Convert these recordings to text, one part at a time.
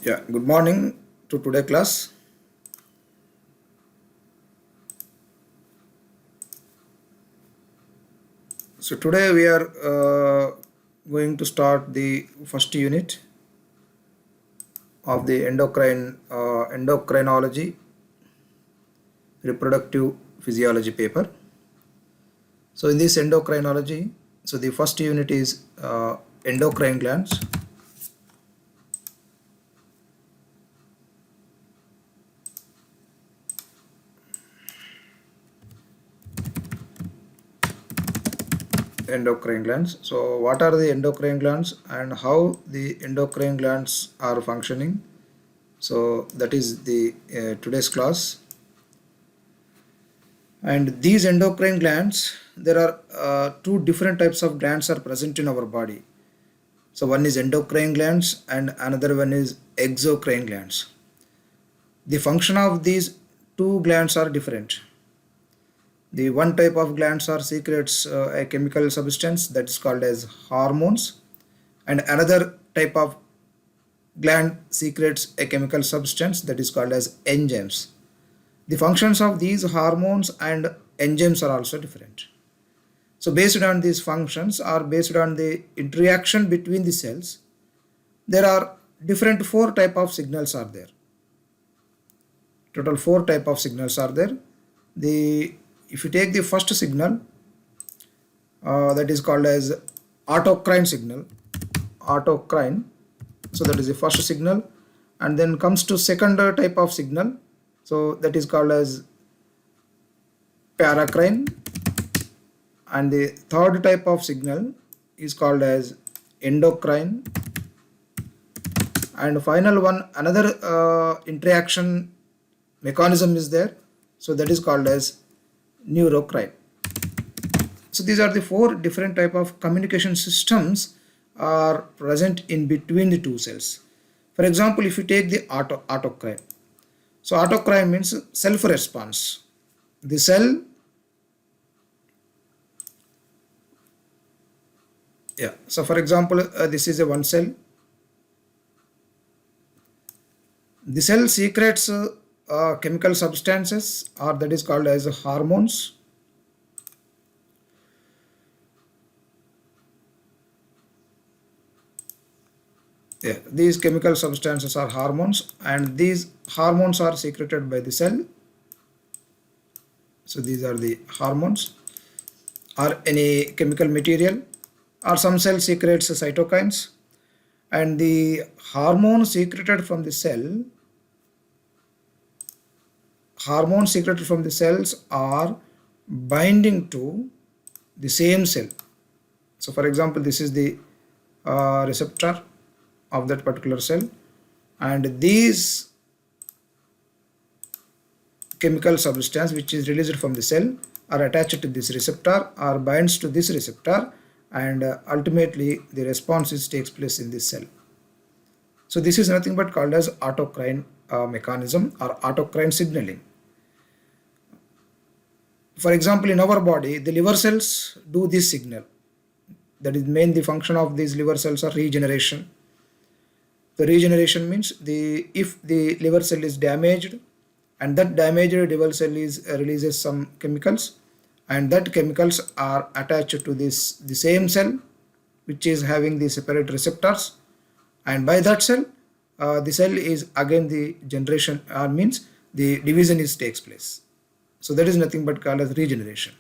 Yeah, good morning to today class. So today we are going to start the first unit of the endocrinology reproductive physiology paper. So in this endocrinology, so the first unit is endocrine glands. Endocrine glands. So what are the endocrine glands and how the endocrine glands are functioning? So that is the today's class. And these endocrine glands, there are two different types of glands are present in our body. So one is endocrine glands and another one is exocrine glands. The function of these two glands are different. The one type of glands are secretes a chemical substance that is called as hormones, and another type of gland secretes a chemical substance that is called as enzymes. The functions of these hormones and enzymes are also different. So based on these functions or based on the interaction between the cells, there are different four type of signals are there. Total four type of signals are there. If you take the first signal, that is called as autocrine signal, autocrine. So that is the first signal, and then comes to second type of signal. So that is called as paracrine, and the third type of signal is called as endocrine, and final one another interaction mechanism is there, so that is called as neurocrine. So these are the four different type of communication systems are present in between the two cells. For example, if you take the autocrine, so autocrine means self response. The cell, yeah, so for example, this is a one cell. The cell secretes chemical substances, or that is called as hormones. Yeah, these chemical substances are hormones, and these hormones are secreted by the cell. So these are the hormones, or any chemical material, or some cell secretes cytokines, and the hormones secreted from the cell, hormones secreted from the cells are binding to the same cell. So for example, this is the receptor of that particular cell, and these chemical substance which is released from the cell are attached to this receptor or binds to this receptor, and ultimately the response takes place in this cell. So this is nothing but called as autocrine mechanism or autocrine signaling. For example, in our body, the liver cells do this signal. That is main the function of these liver cells are regeneration. The regeneration means if the liver cell is damaged, and that damaged liver cell is releases some chemicals, and that chemicals are attached to the same cell which is having the separate receptors, and by that cell, the cell is again the generation means the division is takes place. So that is nothing but called as regeneration.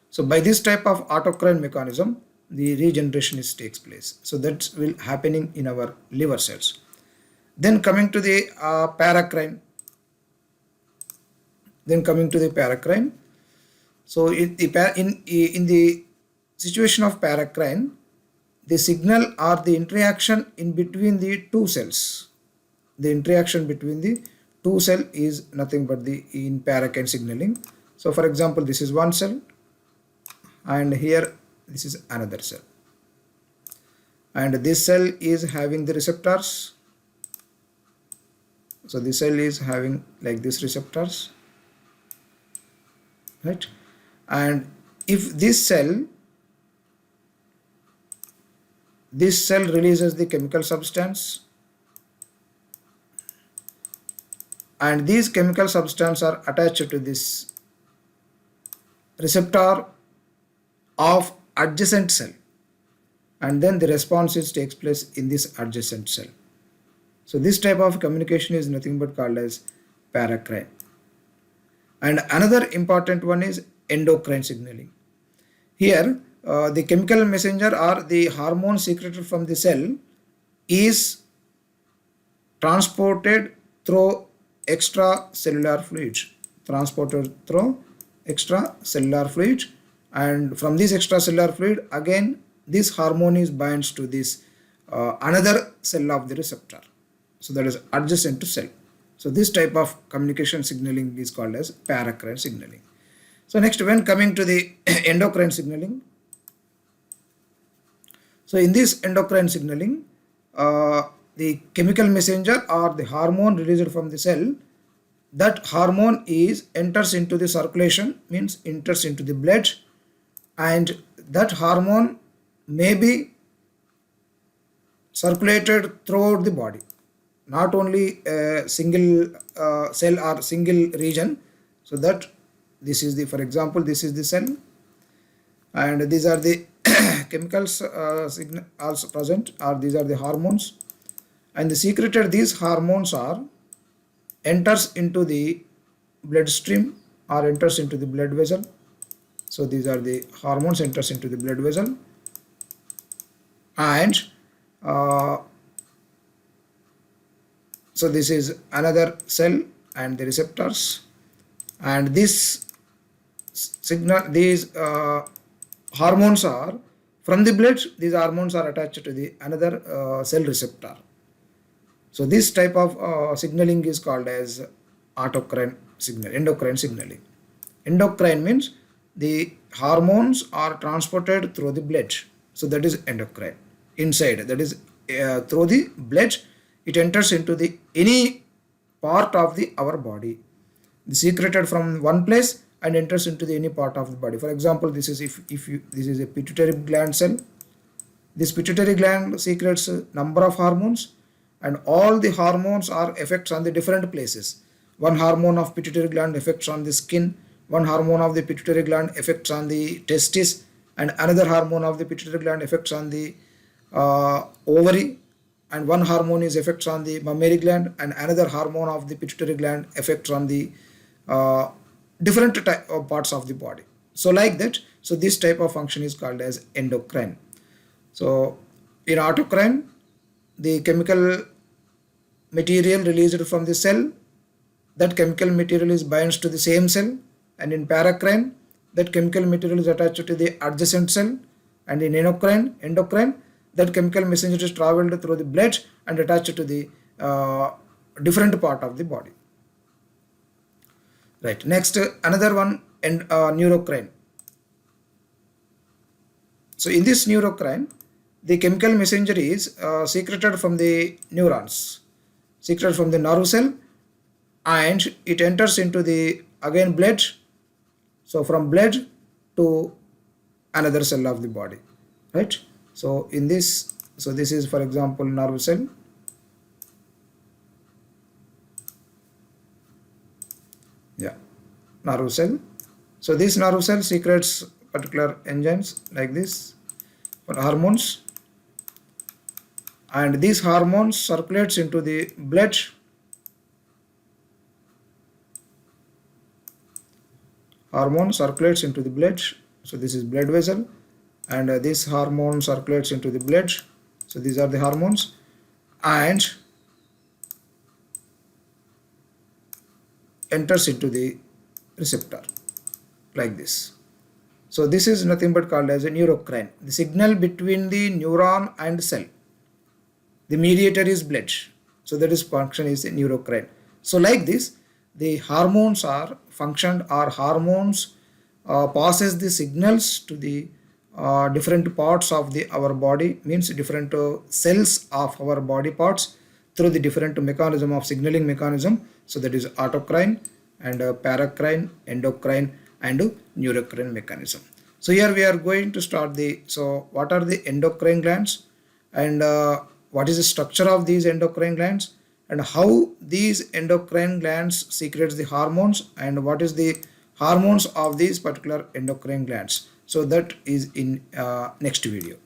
So by this type of autocrine mechanism, the regeneration is takes place. So that will happening in our liver cells. Then coming to the paracrine. So in the situation of paracrine, the signal or the interaction in between the two cells. The interaction between the two cell is nothing but the in paracrine signaling. So for example, this is one cell, and here this is another cell, and this cell is having the receptors. So this cell is having like this receptors, right? And if this cell releases the chemical substance, and these chemical substances are attached to this receptor of adjacent cell, and then the response takes place in this adjacent cell. So this type of communication is nothing but called as paracrine. And another important one is endocrine signaling. Here the chemical messenger or the hormone secreted from the cell is transported through extracellular fluids, and from this extracellular fluid again this hormone is binds to this another cell of the receptor, so that is adjacent to cell. So this type of communication signaling is called as paracrine signaling. So next, when coming to the endocrine signaling, so in this endocrine signaling, the chemical messenger or the hormone released from the cell, that hormone enters into the circulation, means enters into the blood, and that hormone may be circulated throughout the body, not only a single cell or single region. So that this is the, for example, this is the cell, and these are the chemicals also present, or these are the hormones, and the secreted these hormones are enters into the bloodstream or enters into the blood vessel. So these are the hormones enters into the blood vessel, and so this is another cell and the receptors, and this signal, these hormones are from the blood, these hormones are attached to the another cell receptor. So this type of signaling is called as autocrine signal, endocrine signaling. Endocrine means the hormones are transported through the blood, so that is endocrine. Inside, that is through the blood, it enters into the any part of the our body, secreted from one place and enters into the any part of the body. For example, this is this is a pituitary gland cell. This pituitary gland secretes a number of hormones, and all the hormones are effects on the different places. One hormone of pituitary gland affects on the skin, one hormone of the pituitary gland affects on the testis, and another hormone of the pituitary gland affects on the ovary, and one hormone is effects on the mammary gland, and another hormone of the pituitary gland affects on the different type of parts of the body. So like that, so this type of function is called as endocrine. So in autocrine, the chemical material released from the cell, that chemical material is binds to the same cell, and in paracrine, that chemical material is attached to the adjacent cell, and in endocrine, that chemical messenger is traveled through the blood and attached to the different part of the body. Right. Next, another one, and neurocrine. So in this neurocrine, the chemical messenger is secreted from the neurons, secreted from the nerve cell, and it enters into the again blood. So from blood to another cell of the body, right? So in this, so this is for example nerve cell, nerve cell. So this nerve cell secretes particular enzymes like this for hormones, and these hormones circulates into the blood, so this is blood vessel, and this hormone circulates into the blood, so these are the hormones, and enters into the receptor like this. So this is nothing but called as a neurocrine, the signal between the neuron and cell. The mediator is blood, so that is function is a neurocrine. So like this, the hormones are functioned, or hormones passes the signals to the different parts of the our body, means different cells of our body parts through the different mechanism of signaling mechanism. So that is autocrine and paracrine, endocrine, and neurocrine mechanism. So here we are going to start the, so what are the endocrine glands, and what is the structure of these endocrine glands, and how these endocrine glands secretes the hormones and what is the hormones of these particular endocrine glands. So that is in next video.